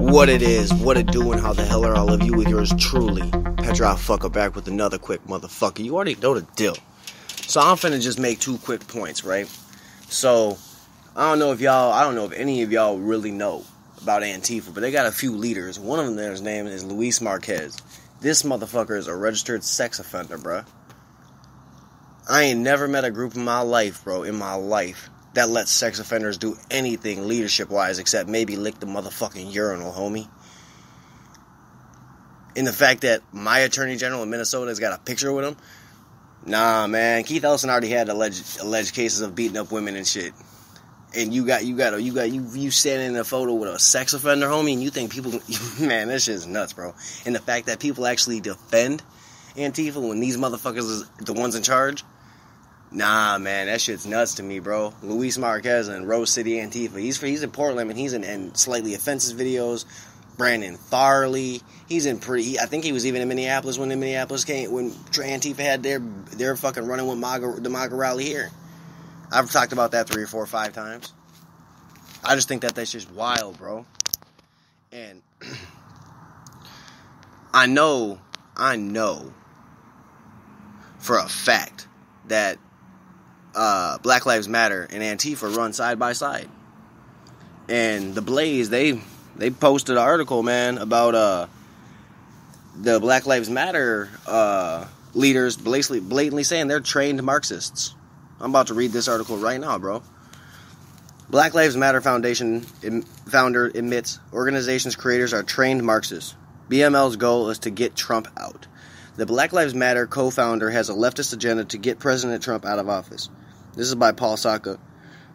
What it is, what it doing, how the hell are all of you with yours truly, Petra Fucker, back with another quick motherfucker. You already know the deal. So I'm finna just make two quick points, right? So, I don't know if any of y'all really know about Antifa, but they got a few leaders. One of them, his name is Luis Marquez. This motherfucker is a registered sex offender, bruh. I ain't never met a group in my life, that lets sex offenders do anything leadership-wise except maybe lick the motherfucking urinal, homie. And the fact that my attorney general in Minnesota has got a picture with him, nah, man. Keith Ellison already had alleged cases of beating up women and shit. And you standing in a photo with a sex offender, homie, and you think people, man, that shit's nuts, bro. And the fact that people actually defend Antifa when these motherfuckers is the ones in charge, nah, man, that shit's nuts to me, bro. Luis Marquez and Rose City Antifa. He's in Portland, and he's in slightly offensive videos. Brandon Farley. I think he was even in Minneapolis when Antifa had their fucking running with the MAGA rally here. I've talked about that 3 or 4 or 5 times. I just think that's just wild, bro. And I know for a fact that Black Lives Matter and Antifa run side by side. And the Blaze, they posted an article, man, about the Black Lives Matter leaders blatantly saying they're trained Marxists. I'm about to read this article right now, bro. Black Lives Matter Foundation founder admits organization's creators are trained Marxists. BML's goal is to get Trump out. The Black Lives Matter co-founder has a leftist agenda to get President Trump out of office. This is by Paul Saka.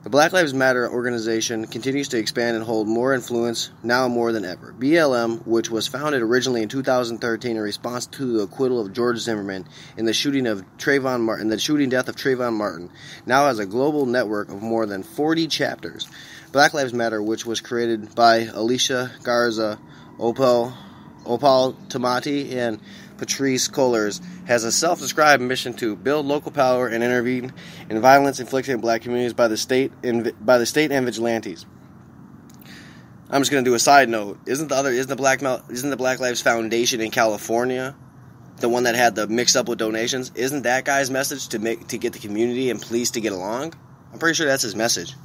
The Black Lives Matter organization continues to expand and hold more influence now more than ever. BLM, which was founded originally in 2013 in response to the acquittal of George Zimmerman in the shooting death of Trayvon Martin, now has a global network of more than 40 chapters. Black Lives Matter, which was created by Alicia Garza, Opal Tomati, and Patrice Cullors, has a self-described mission to build local power and intervene in violence inflicted in black communities by the state and vigilantes. I'm just going to do a side note. Isn't the Black Lives Foundation in California the one that had the mixed up with donations? Isn't that guy's message to get the community and police to get along? I'm pretty sure that's his message.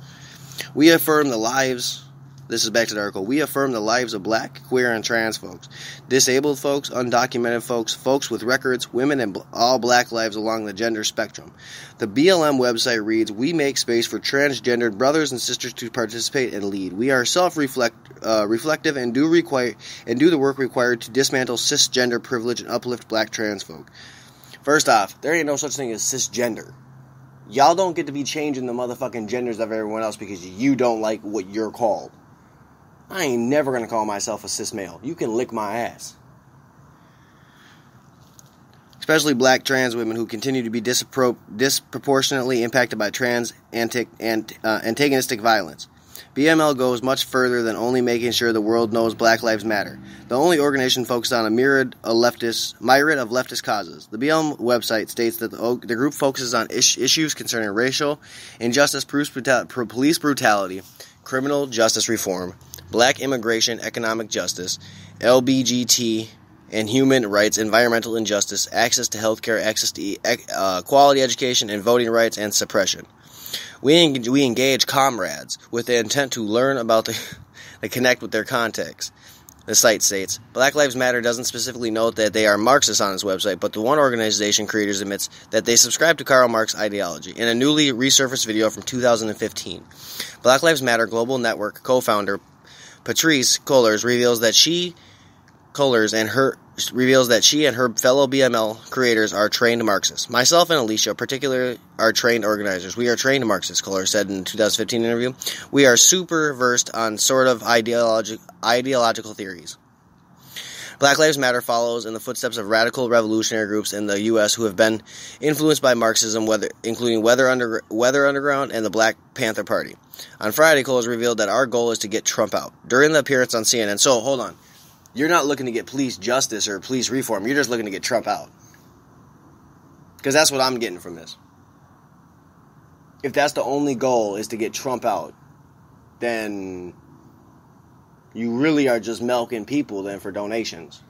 We affirm the lives. This is back to the article. We affirm the lives of black, queer, and trans folks, disabled folks, undocumented folks, folks with records, women, and all black lives along the gender spectrum. The BLM website reads, "We make space for transgendered brothers and sisters to participate and lead. We are self-reflective and do the work required to dismantle cisgender privilege and uplift black trans folk." First off, there ain't no such thing as cisgender. Y'all don't get to be changing the motherfucking genders of everyone else because you don't like what you're called. I ain't never going to call myself a cis male. You can lick my ass. Especially black trans women who continue to be disproportionately impacted by trans antagonistic violence. BML goes much further than only making sure the world knows Black Lives Matter. The only organization focused on a myriad of leftist causes. The BLM website states that the group focuses on issues concerning racial injustice, police brutality, criminal justice reform, black immigration, economic justice, LBGT and human rights, environmental injustice, access to healthcare, access to quality education, and voting rights and suppression. We engage comrades with the intent to learn about the connect with their context. The site states, Black Lives Matter doesn't specifically note that they are Marxists on its website, but the one organization creators admits that they subscribe to Karl Marx ideology in a newly resurfaced video from 2015. Black Lives Matter Global Network co-founder Patrice Cullors reveals that she and her fellow BML creators are trained Marxists. Myself and Alicia, particularly, are trained organizers. We are trained Marxists, Cullors said in a 2015 interview. We are super versed on sort of ideological theories. Black Lives Matter follows in the footsteps of radical revolutionary groups in the U.S. who have been influenced by Marxism, including Weather Underground and the Black Panther Party. On Friday, Cullors revealed that our goal is to get Trump out. During the appearance on CNN, so hold on. You're not looking to get police justice or police reform. You're just looking to get Trump out. Because that's what I'm getting from this. if that's the only goal is to get Trump out, then you really are just milking people then for donations.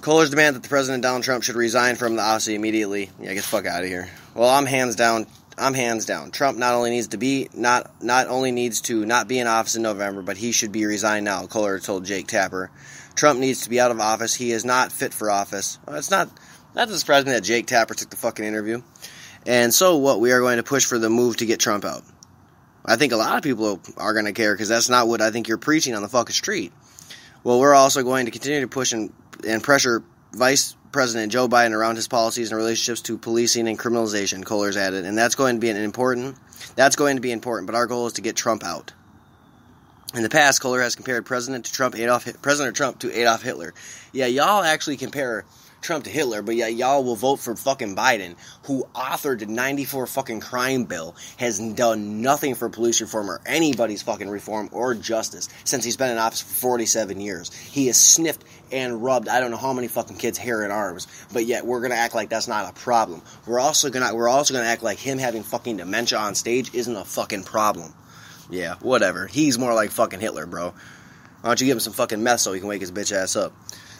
Kohler's demand that the President Donald Trump should resign from the office immediately. Yeah, get the fuck out of here. Well, I'm hands down. Trump not only needs to not be in office in November, but he should be resigned now, Kohler told Jake Tapper. Trump needs to be out of office. He is not fit for office. Well, it's not surprising that Jake Tapper took the fucking interview. And so what? We are going to push for the move to get Trump out. I think a lot of people are going to care because that's not what I think you're preaching on the fucking street. Well, we're also going to continue to push and pressure Vice President Joe Biden around his policies and relationships to policing and criminalization, Kohler's added. And that's going to be important, but our goal is to get Trump out. In the past, Kohler has compared President Trump to Adolf Hitler. Yeah, y'all actually compare Trump to Hitler, but yeah, y'all will vote for fucking Biden, who authored the 94 fucking crime bill, has done nothing for police reform or anybody's fucking reform or justice since he's been in office for 47 years. He has sniffed and rubbed I don't know how many fucking kids' hair and arms, but yet we're gonna act like that's not a problem. We're also gonna act like him having fucking dementia on stage isn't a fucking problem. Yeah, whatever. He's more like fucking Hitler, bro. Why don't you give him some fucking meth so he can wake his bitch ass up?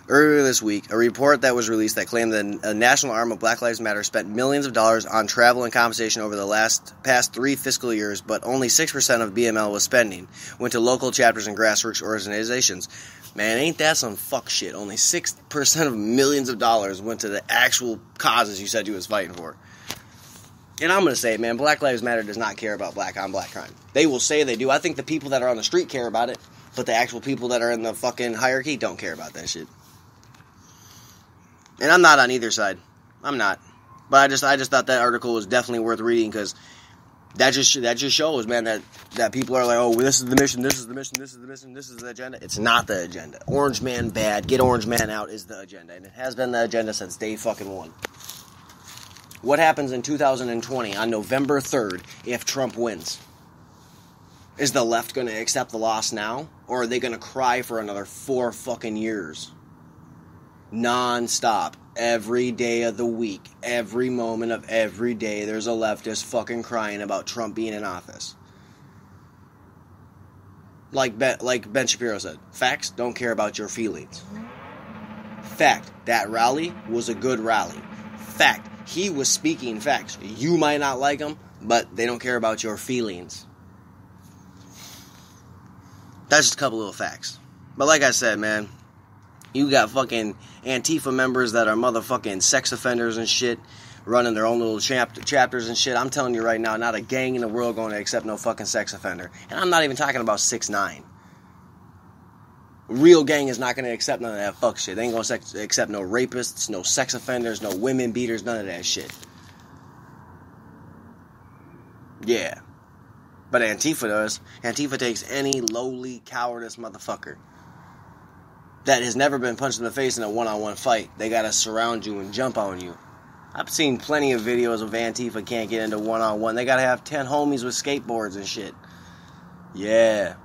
Earlier this week, a report that was released that claimed that a national arm of Black Lives Matter spent millions of dollars on travel and compensation over the past 3 fiscal years, but only 6% of BML was spending went to local chapters and grassroots organizations. Man, ain't that some fuck shit? Only 6% of millions of dollars went to the actual causes you said you was fighting for. And I'm going to say, man, Black Lives Matter does not care about black on black crime. They will say they do. I think the people that are on the street care about it, but the actual people that are in the fucking hierarchy don't care about that shit. And I'm not on either side. I'm not. But I just thought that article was definitely worth reading because that just shows, man, that people are like, oh, this is the mission, this is the mission, this is the mission, this is the agenda. It's not the agenda. Orange man bad, get Orange man out is the agenda. And it has been the agenda since day fucking one. What happens in 2020 on November 3rd if Trump wins? Is the left going to accept the loss now? Or are they going to cry for another 4 fucking years? Non-stop. Every day of the week. Every moment of every day there's a leftist fucking crying about Trump being in office. Like Ben Shapiro said, facts don't care about your feelings. Fact, that rally was a good rally. Fact, he was speaking facts. You might not like him, but they don't care about your feelings. That's just a couple little facts. But like I said, man, you got fucking Antifa members that are motherfucking sex offenders and shit, running their own little chapters and shit. I'm telling you right now, not a gang in the world going to accept no fucking sex offender. And I'm not even talking about 6ix9ine. Real gang is not going to accept none of that fuck shit. They ain't going to accept no rapists, no sex offenders, no women beaters, none of that shit. Yeah. But Antifa does. Antifa takes any lowly, cowardice motherfucker that has never been punched in the face in a one-on-one fight. They gotta surround you and jump on you. I've seen plenty of videos of Antifa can't get into one-on-one. They gotta have 10 homies with skateboards and shit. Yeah.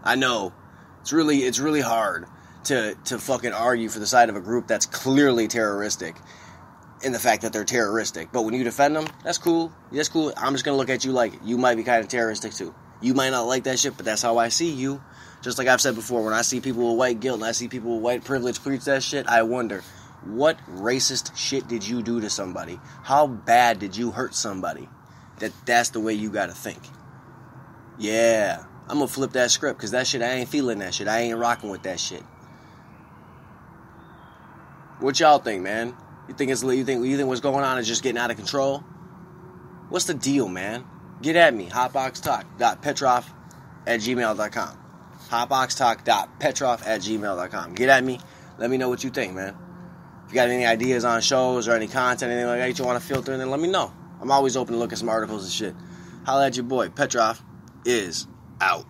I know. It's really hard to fucking argue for the side of a group that's clearly terroristic in the fact that they're terroristic. But when you defend them, that's cool. That's cool. I'm just gonna look at you like you might be kind of terroristic too. You might not like that shit, but that's how I see you. Just like I've said before, when I see people with white guilt and I see people with white privilege preach that shit, I wonder, what racist shit did you do to somebody? How bad did you hurt somebody? That's the way you gotta think. Yeah, I'm gonna flip that script, because that shit, I ain't feeling that shit. I ain't rocking with that shit. What y'all think, man? You think what's going on is just getting out of control? What's the deal, man? Get at me, hotboxtalk.petrov@gmail.com. hotboxtalk.petrov@gmail.com. Get at me. Let me know what you think, man. If you got any ideas on shows or any content, anything like that you want to filter in, then let me know. I'm always open to look at some articles and shit. Holla at your boy. Petrov is out.